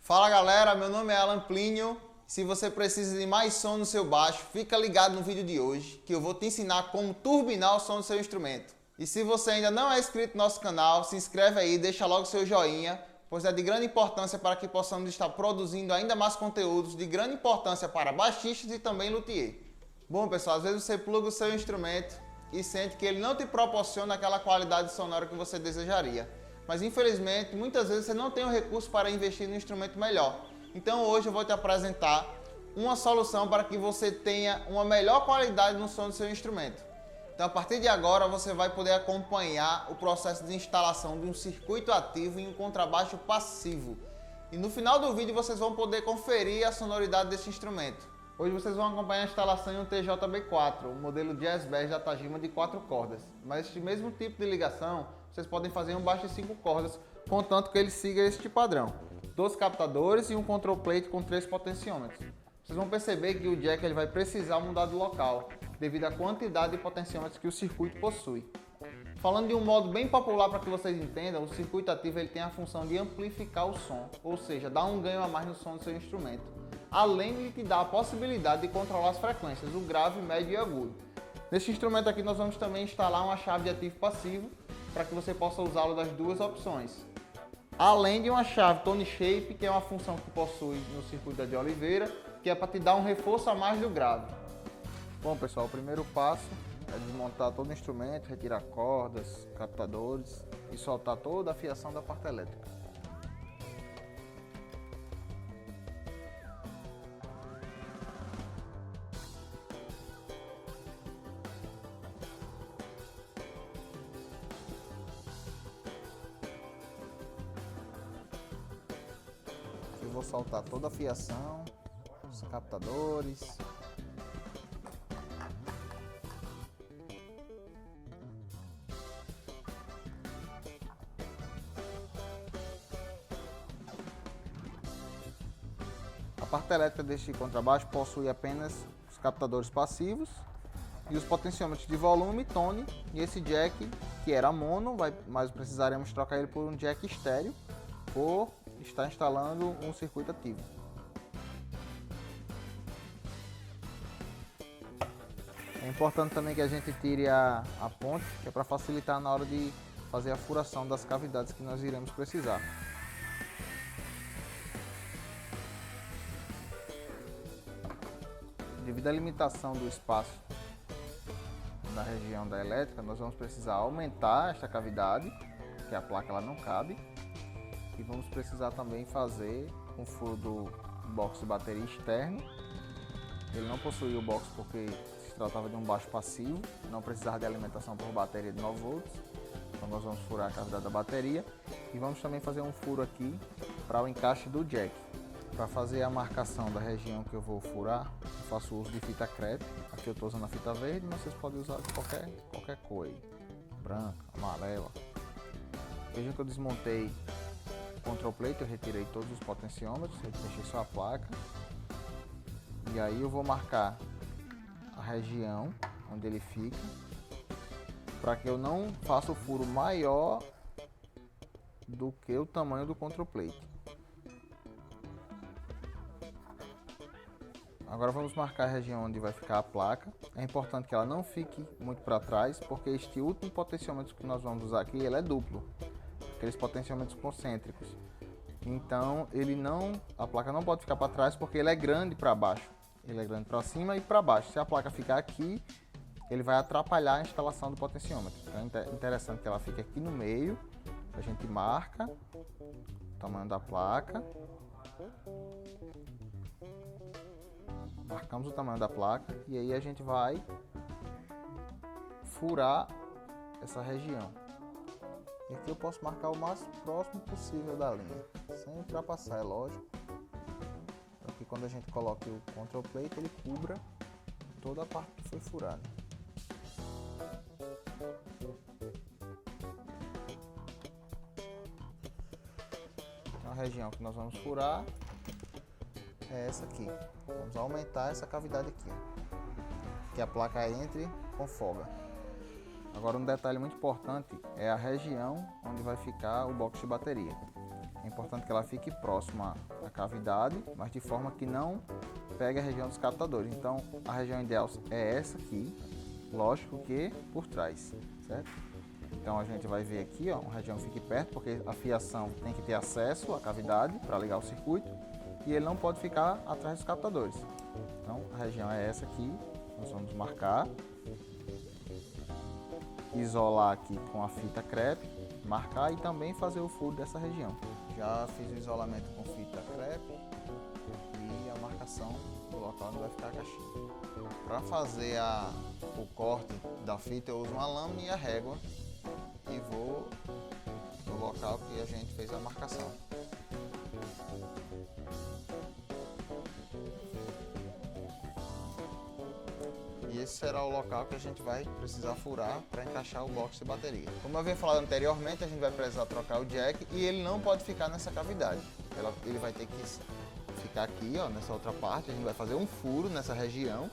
Fala galera, meu nome é Alan Plínio. Se você precisa de mais som no seu baixo, fica ligado no vídeo de hoje que eu vou te ensinar como turbinar o som do seu instrumento. E se você ainda não é inscrito no nosso canal, se inscreve aí, deixa logo seu joinha, pois é de grande importância para que possamos estar produzindo ainda mais conteúdos de grande importância para baixistas e também luthier. Bom pessoal, às vezes você pluga o seu instrumento e sente que ele não te proporciona aquela qualidade sonora que você desejaria. Mas infelizmente, muitas vezes você não tem o recurso para investir no instrumento melhor. Então hoje eu vou te apresentar uma solução para que você tenha uma melhor qualidade no som do seu instrumento. Então a partir de agora você vai poder acompanhar o processo de instalação de um circuito ativo em um contrabaixo passivo. E no final do vídeo vocês vão poder conferir a sonoridade desse instrumento. Hoje vocês vão acompanhar a instalação em um TJB4, o modelo Jazz Bass da Tajima de 4 cordas. Mas este mesmo tipo de ligação vocês podem fazer em um baixo de 5 cordas, contanto que ele siga este padrão. 12 captadores e um control plate com 3 potenciômetros. Vocês vão perceber que o jack ele vai precisar mudar de local, devido à quantidade de potenciômetros que o circuito possui. Falando de um modo bem popular para que vocês entendam, o circuito ativo ele tem a função de amplificar o som, ou seja, dar um ganho a mais no som do seu instrumento, além de te dar a possibilidade de controlar as frequências, o grave, médio e agudo. Nesse instrumento aqui nós vamos também instalar uma chave de ativo passivo, para que você possa usá-lo das duas opções. Além de uma chave Tone Shape, que é uma função que possui no circuito de Oliveira, que é para te dar um reforço a mais do grave. Bom pessoal, o primeiro passo é desmontar todo o instrumento, retirar cordas, captadores e soltar toda a fiação da parte elétrica. Eu vou soltar toda a fiação, os captadores. A parte elétrica deste contrabaixo possui apenas os captadores passivos e os potenciômetros de volume, tone e esse jack que era mono, mas precisaremos trocar ele por um jack estéreo por estar instalando um circuito ativo. É importante também que a gente tire a ponte, que é para facilitar na hora de fazer a furação das cavidades que nós iremos precisar. Devido à limitação do espaço na região da elétrica, nós vamos precisar aumentar esta cavidade, que a placa ela não cabe. E vamos precisar também fazer um furo do box de bateria externo. Ele não possuía o box porque se tratava de um baixo passivo, não precisava de alimentação por bateria de 9 volts. Então nós vamos furar a cavidade da bateria e vamos também fazer um furo aqui para o encaixe do jack. Para fazer a marcação da região que eu vou furar, eu faço uso de fita crepe. Aqui eu estou usando a fita verde, mas vocês podem usar de qualquer cor aí, branca, amarela. Vejam que eu desmontei control plate, eu retirei todos os potenciômetros, deixei só a placa. E aí eu vou marcar a região onde ele fica, para que eu não faça o furo maior do que o tamanho do control plate. Agora vamos marcar a região onde vai ficar a placa. É importante que ela não fique muito para trás, porque este último potenciômetro que nós vamos usar aqui, ele é duplo. Aqueles potenciômetros concêntricos. Então a placa não pode ficar para trás porque ele é grande para baixo. Ele é grande para cima e para baixo. Se a placa ficar aqui, ele vai atrapalhar a instalação do potenciômetro. Então é interessante que ela fique aqui no meio. A gente marca o tamanho da placa. Marcamos o tamanho da placa e aí a gente vai furar essa região. E aqui eu posso marcar o mais próximo possível da linha, sem ultrapassar, é lógico, para que quando a gente coloque o control plate ele cubra toda a parte que foi furada. Então a região que nós vamos furar é essa aqui. Vamos aumentar essa cavidade aqui, que a placa entre com folga. Agora um detalhe muito importante é a região onde vai ficar o box de bateria. É É importante que ela fique próxima à cavidade, mas de forma que não pegue a região dos captadores. Então a região ideal é essa aqui, lógico que por trás, certo? Então a gente vai ver aqui, ó, uma região que fique perto, porque a fiação tem que ter acesso à cavidade para ligar o circuito e ele não pode ficar atrás dos captadores. Então a região é essa aqui, nós vamos marcar, isolar aqui com a fita crepe, marcar e também fazer o furo dessa região. Já fiz o isolamento com fita crepe e a marcação do local onde vai ficar a caixinha. Para fazer o corte da fita eu uso uma lâmina e a régua e vou no local que a gente fez a marcação. E esse será o local que a gente vai precisar furar para encaixar o box de bateria. Como eu havia falado anteriormente, a gente vai precisar trocar o jack e ele não pode ficar nessa cavidade. Ele vai ter que ficar aqui, ó, nessa outra parte. A gente vai fazer um furo nessa região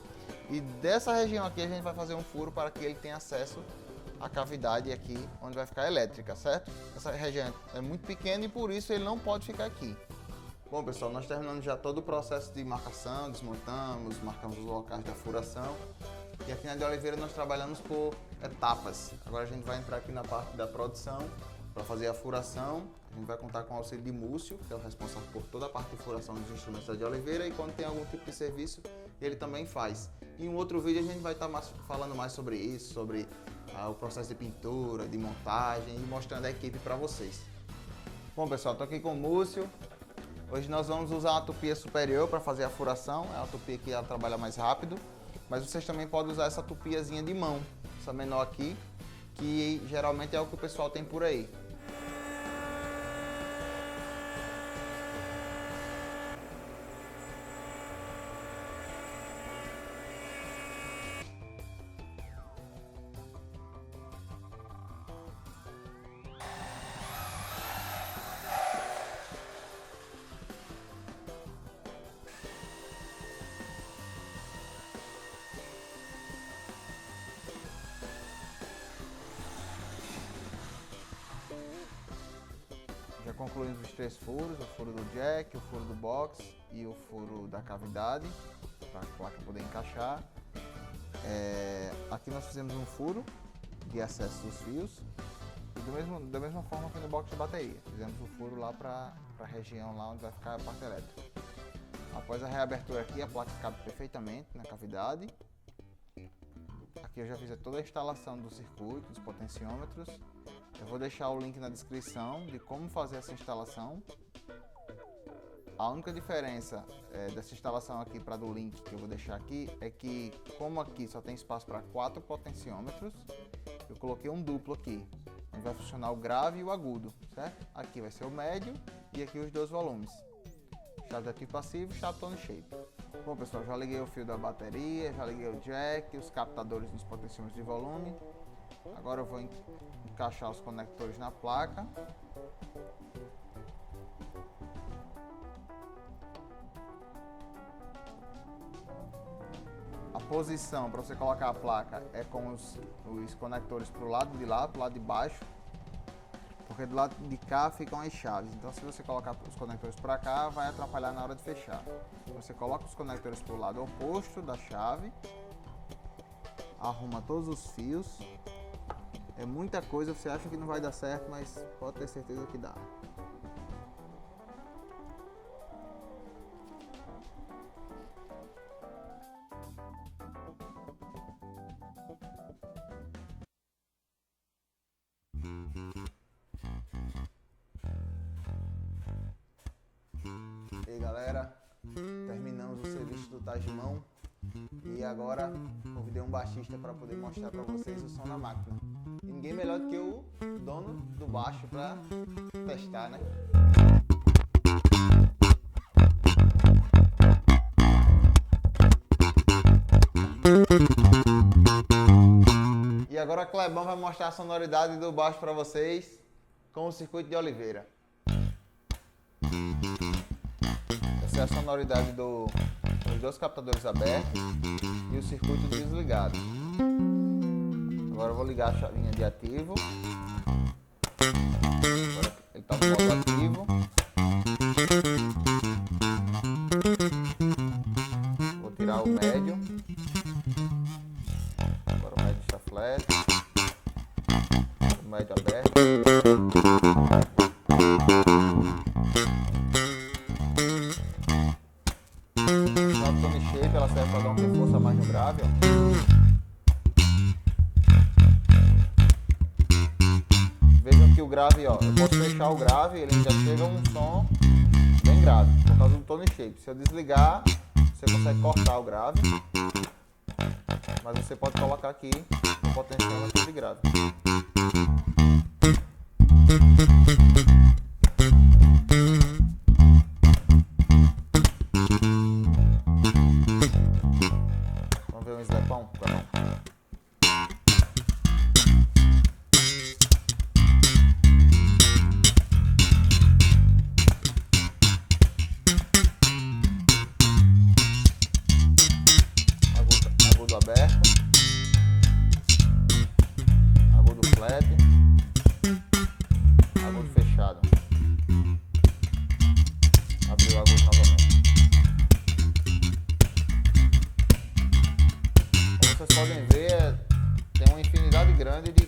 e dessa região aqui a gente vai fazer um furo para que ele tenha acesso à cavidade aqui onde vai ficar a elétrica, certo? Essa região é muito pequena e por isso ele não pode ficar aqui. Bom pessoal, nós terminamos já todo o processo de marcação, desmontamos, marcamos os locais da furação e aqui na de Oliveira nós trabalhamos por etapas. Agora a gente vai entrar aqui na parte da produção para fazer a furação. A gente vai contar com o auxílio de Múcio, que é o responsável por toda a parte de furação dos instrumentos da de Oliveira, e quando tem algum tipo de serviço ele também faz. Em um outro vídeo a gente vai estar falando mais sobre isso, sobre o processo de pintura, de montagem e mostrando a equipe para vocês. Bom pessoal, estou aqui com o Múcio. Hoje nós vamos usar a tupia superior para fazer a furação, é a tupia que ela trabalha mais rápido, mas vocês também podem usar essa tupiazinha de mão, essa menor aqui, que geralmente é o que o pessoal tem por aí. Já concluímos os 3 furos, o furo do jack, o furo do box e o furo da cavidade, para a placa poder encaixar. Aqui nós fizemos um furo de acesso dos fios, e da mesma forma que no box de bateria. Fizemos o furo lá para a região lá onde vai ficar a parte elétrica. Após a reabertura aqui, a placa cabe perfeitamente na cavidade. Aqui eu já fiz toda a instalação do circuito, dos potenciômetros. Eu vou deixar o link na descrição de como fazer essa instalação. A única diferença dessa instalação aqui para do link que eu vou deixar aqui é que, como aqui só tem espaço para 4 potenciômetros, eu coloquei um duplo aqui, onde vai funcionar o grave e o agudo, certo? Aqui vai ser o médio e aqui os 2 volumes. Chave de ativo passivo e chave tone shape. Bom pessoal, já liguei o fio da bateria, já liguei o jack, os captadores dos potenciômetros de volume. Agora eu vou encaixar os conectores na placa. A posição para você colocar a placa é com os conectores para o lado de lá, para o lado de baixo, porque do lado de cá ficam as chaves. Então se você colocar os conectores para cá, vai atrapalhar na hora de fechar. Você coloca os conectores para o lado oposto da chave, arruma todos os fios. É muita coisa, você acha que não vai dar certo, mas pode ter certeza que dá. E aí galera, terminamos o serviço do Tajimão e agora convidei um baixista para poder mostrar para vocês o som da máquina. E ninguém melhor do que o dono do baixo para testar, né? E agora a Clebão vai mostrar a sonoridade do baixo para vocês com o circuito de Oliveira. Essa é a sonoridade dos 2 captadores abertos e o circuito desligado. Agora eu vou ligar a chavinha de ativo. Agora ele está no modo ativo. ela serve para dar um reforço a mais no grave, ó. Vejam que o grave, ó, eu posso fechar o grave, ele ainda chega um som bem grave, por causa do tone shape. Se eu desligar, você consegue cortar o grave, mas você pode colocar aqui o potenciômetro de grave. Vamos ver um slapão? Agudo aberto, agudo flat, agudo fechado. Abriu o agudo novamente. Como vocês podem ver, tem uma infinidade grande de